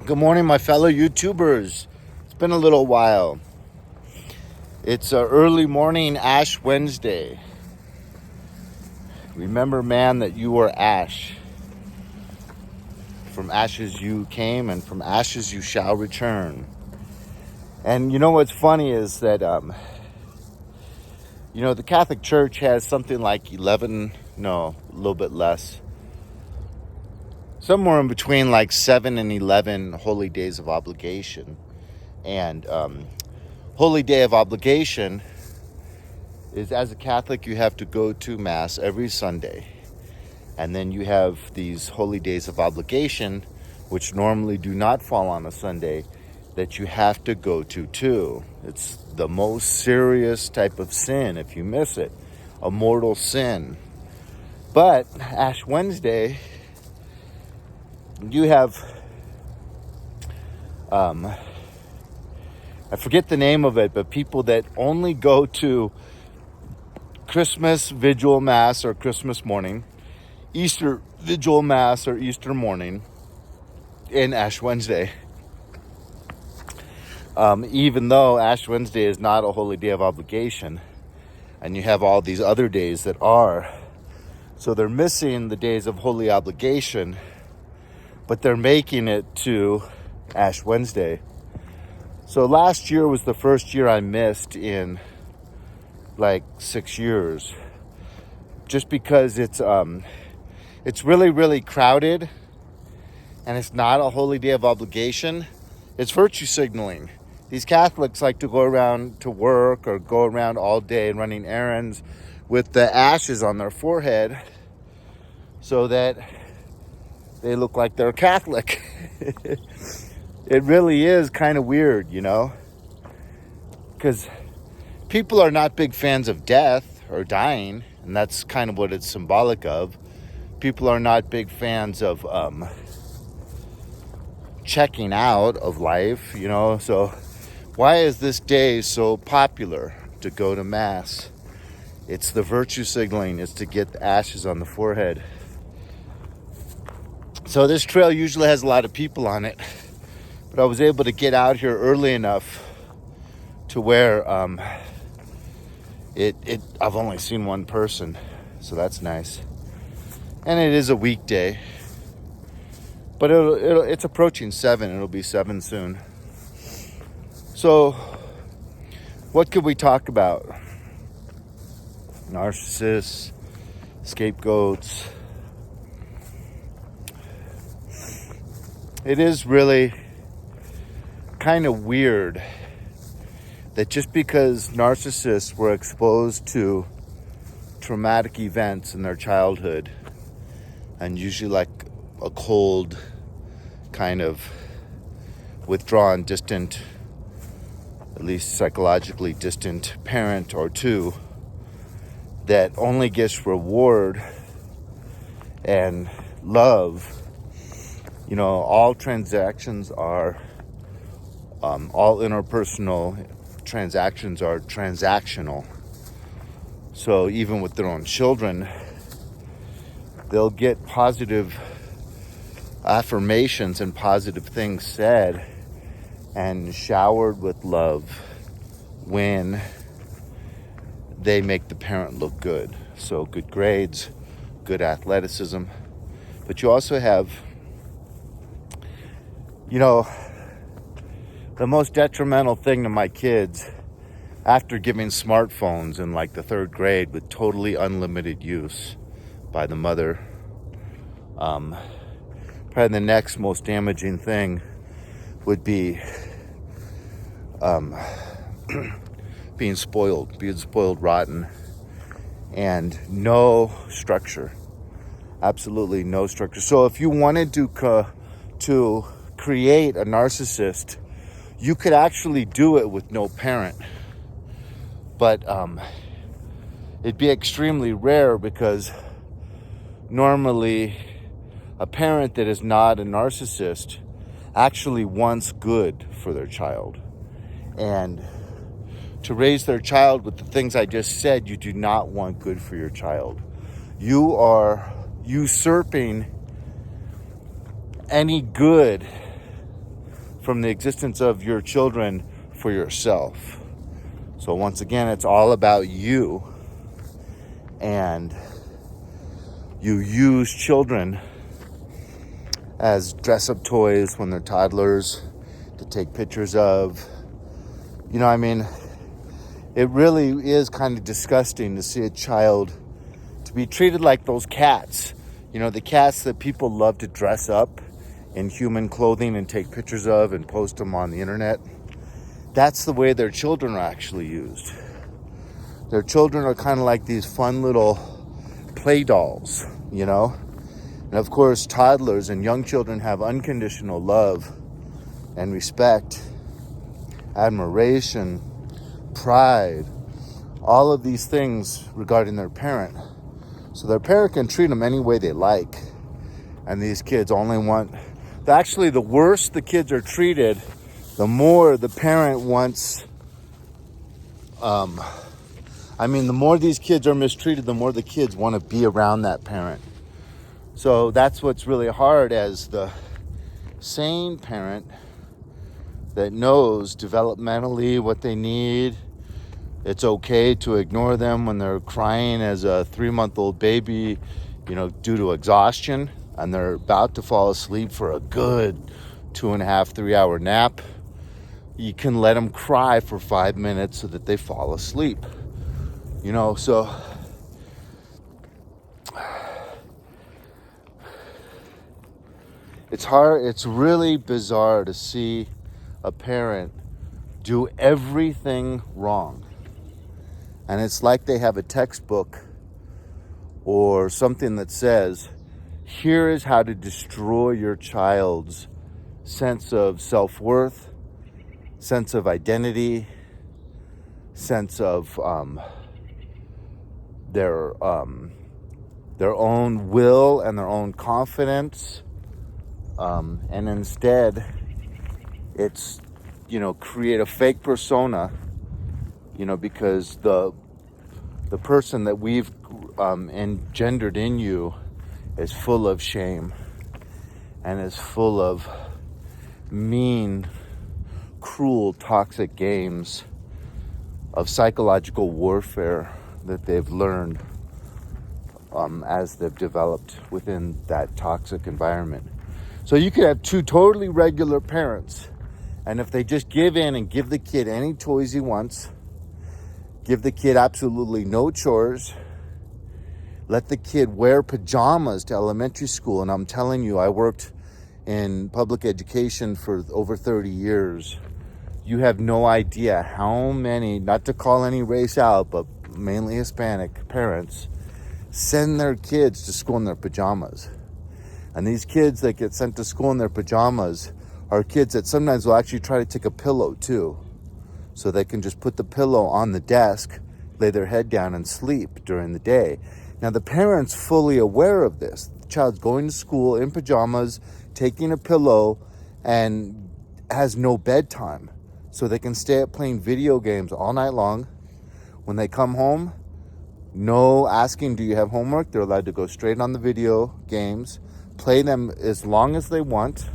Good morning, my fellow YouTubers. It's been a little while. It's early morning Ash Wednesday. Remember, man, that you are ash. From ashes you came, and from ashes you shall return. And you know what's funny is that, the Catholic Church has something like a little bit less. Somewhere in between like 7 and 11 holy days of obligation. And holy day of obligation is, as a Catholic, you have to go to Mass every Sunday. And then you have these holy days of obligation, which normally do not fall on a Sunday, that you have to go to too. It's the most serious type of sin if you miss it, a mortal sin. But Ash Wednesday, you have, I forget the name of it, but people that only go to Christmas Vigil Mass or Christmas morning, Easter Vigil Mass or Easter morning, and Ash Wednesday. Even though Ash Wednesday is not a holy day of obligation, and you have all these other days that are. So they're missing the days of holy obligation, but they're making it to Ash Wednesday. So last year was the first year I missed in like 6 years, just because it's really, really crowded, and it's not a holy day of obligation. It's virtue signaling. These Catholics like to go around to work or go around all day running errands with the ashes on their forehead so that they look like they're Catholic. It really is kind of weird, because people are not big fans of death or dying, and that's kind of what it's symbolic of. People are not big fans of checking out of life, so why is this day so popular to go to Mass? It's the virtue signaling. It's to get the ashes on the forehead. So this trail usually has a lot of people on it, but I was able to get out here early enough to where I've only seen one person, so that's nice. And it is a weekday, but it's approaching 7. It'll be 7 soon. So what could we talk about? Narcissists, scapegoats. It is really kind of weird that just because narcissists were exposed to traumatic events in their childhood, and usually like a cold, kind of withdrawn, distant, at least psychologically distant parent or two, that only gets reward and love. All transactions are, all interpersonal transactions are transactional. So even with their own children, they'll get positive affirmations and positive things said and showered with love when they make the parent look good. So good grades, good athleticism. But you also have, the most detrimental thing to my kids, after giving smartphones in like the 3rd grade with totally unlimited use by the mother, probably the next most damaging thing would be being spoiled rotten, and no structure, absolutely no structure. So if you wanted to create a narcissist, you could actually do it with no parent, but it'd be extremely rare, because normally a parent that is not a narcissist actually wants good for their child. And to raise their child with the things I just said, you do not want good for your child. You are usurping any good from the existence of your children for yourself. So once again, it's all about you. And you use children as dress-up toys when they're toddlers to take pictures of. It really is kind of disgusting to see a child to be treated like those cats. The cats that people love to dress up in human clothing and take pictures of and post them on the internet. That's the way their children are actually used. Their children are kind of like these fun little play dolls, And of course, toddlers and young children have unconditional love and respect, admiration, pride, all of these things regarding their parent. So their parent can treat them any way they like. And these kids only want... Actually, the worse the kids are treated, the more the parent wants... the more these kids are mistreated, the more the kids want to be around that parent. So that's what's really hard as the sane parent that knows developmentally what they need. It's okay to ignore them when they're crying as a 3-month-old baby, due to exhaustion, and they're about to fall asleep for a good 2.5-3 hour nap. You can let them cry for 5 minutes so that they fall asleep. So it's hard. It's really bizarre to see a parent do everything wrong. And it's like they have a textbook or something that says, here is how to destroy your child's sense of self-worth, sense of identity, sense of their own will and their own confidence. And instead, it's, create a fake persona, because the person that we've engendered in you is full of shame and is full of mean, cruel, toxic games of psychological warfare that they've learned as they've developed within that toxic environment. So you could have two totally regular parents, and if they just give in and give the kid any toys he wants, give the kid absolutely no chores, let the kid wear pajamas to elementary school. And I'm telling you, I worked in public education for over 30 years. You have no idea how many, not to call any race out, but mainly Hispanic parents send their kids to school in their pajamas. And these kids that get sent to school in their pajamas are kids that sometimes will actually try to take a pillow too, so they can just put the pillow on the desk, lay their head down and sleep during the day. Now the parent's fully aware of this. The child's going to school in pajamas, taking a pillow, and has no bedtime. So they can stay up playing video games all night long. When they come home, no asking, do you have homework? They're allowed to go straight on the video games, play them as long as they want,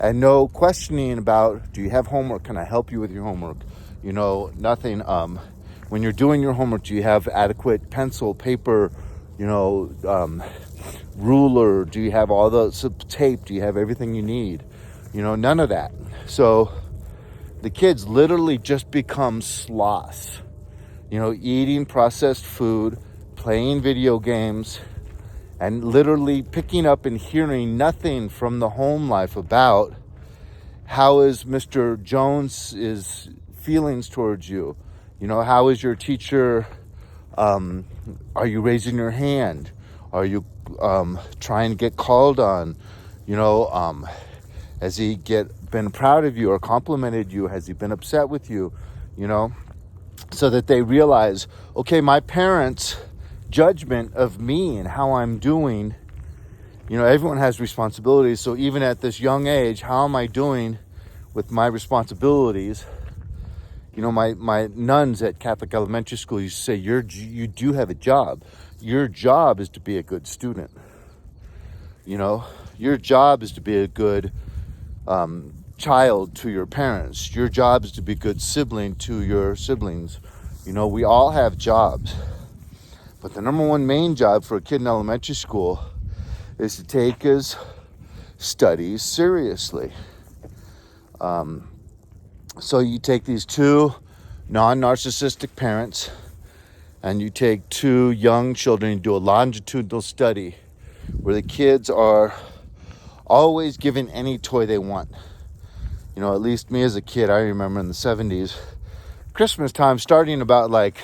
and no questioning about, do you have homework? Can I help you with your homework? Nothing. When you're doing your homework, do you have adequate pencil, paper, ruler? Do you have all the tape? Do you have everything you need? None of that. So the kids literally just become sloths, eating processed food, playing video games, and literally picking up and hearing nothing from the home life about how is Mr. Jones's feelings towards you. How is your teacher? Are you raising your hand? Are you trying to get called on? Has he been proud of you or complimented you? Has he been upset with you? So that they realize, okay, my parents' judgment of me and how I'm doing, everyone has responsibilities. So even at this young age, how am I doing with my responsibilities? My nuns at Catholic elementary school used to say, you do have a job. Your job is to be a good student. Your job is to be a good child to your parents. Your job is to be a good sibling to your siblings. You know, we all have jobs. But the number one main job for a kid in elementary school is to take his studies seriously. So you take these two non-narcissistic parents and you take two young children and do a longitudinal study where the kids are always given any toy they want. You know, at least me as a kid, I remember in the 70s, Christmas time, starting about like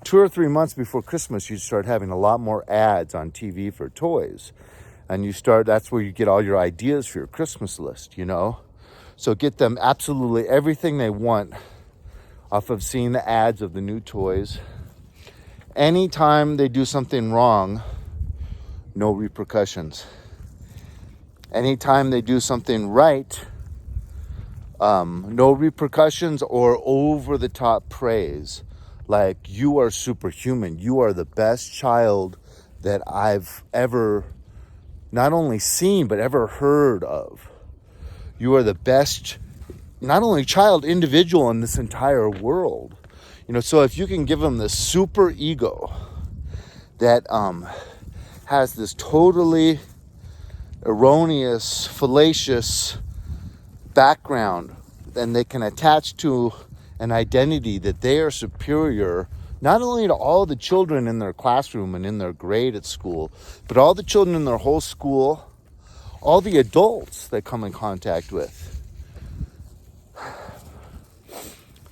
2 or 3 months before Christmas, you start having a lot more ads on TV for toys. And that's where you get all your ideas for your Christmas list, you know? So get them absolutely everything they want off of seeing the ads of the new toys. Anytime they do something wrong, no repercussions. Anytime they do something right, no repercussions or over-the-top praise. Like, you are superhuman. You are the best child that I've ever not only seen, but ever heard of. You are the best, not only child, individual in this entire world. You know, so if you can give them this super ego that has this totally erroneous, fallacious background, then they can attach to an identity that they are superior not only to all the children in their classroom and in their grade at school, but all the children in their whole school, all the adults they come in contact with.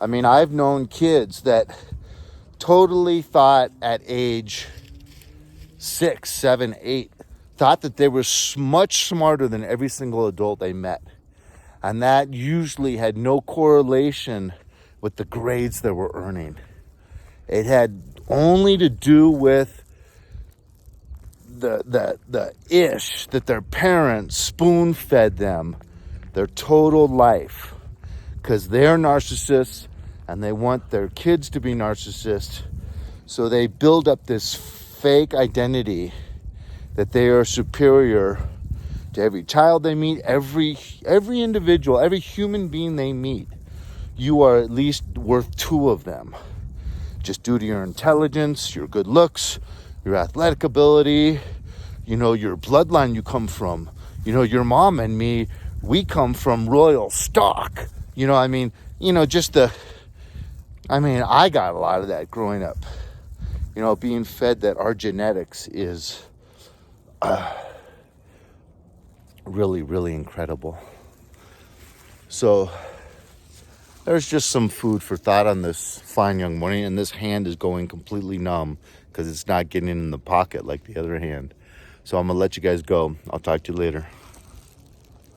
I mean, I've known kids that totally thought at age 6, 7, 8, thought that they were much smarter than every single adult they met. And that usually had no correlation with the grades they were earning. It had only to do with the ish that their parents spoon-fed them their total life. Because they're narcissists and they want their kids to be narcissists. So they build up this fake identity that they are superior to every child they meet, every individual, every human being they meet. You are at least worth 2 of them. Just due to your intelligence, your good looks, your athletic ability, you know, your bloodline you come from. You know, your mom and me, we come from royal stock. You know, I mean, you know, I got a lot of that growing up. You know, being fed that our genetics is really, really incredible. So there's just some food for thought on this fine young morning. And this hand is going completely numb because it's not getting in the pocket like the other hand. So I'm going to let you guys go. I'll talk to you later.